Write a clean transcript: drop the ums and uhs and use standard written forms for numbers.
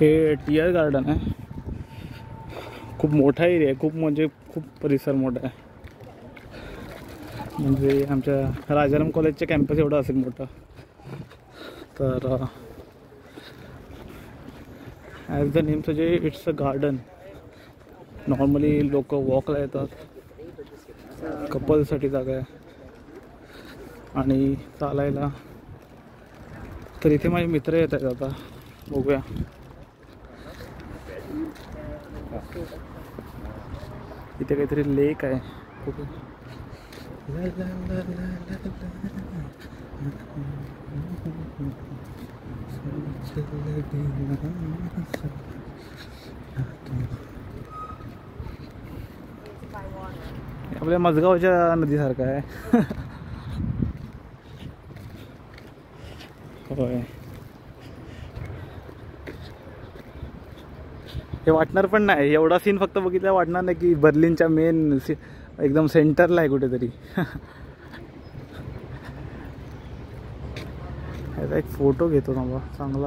हे tier garden आहे. खूप मोठा एरिया आहे, खूप म्हणजे खूप परिसर मोठा आहे. म्हणजे आमच्या राजाराम कॉलेजच्या कॅम्पस एवढं असेल मोठं. तर as the name suggest it's a garden. Normally लोक वॉकला येतात, कपलसाठी जागा आहे आणि चालायला. तर इथे माझे मित्र येत आहेत. आता बघूया. इथे काहीतरी लेक आहे. आपल्या मजगावच्या नदीसारखं आहे. होय, हे वाटणार पण नाही. एवढा सीन फक्त बघितलं वाटणार नाही की बर्लिनच्या मेन एकदम सेंटरला आहे कुठेतरी. एक फोटो घेतो ना चांगला.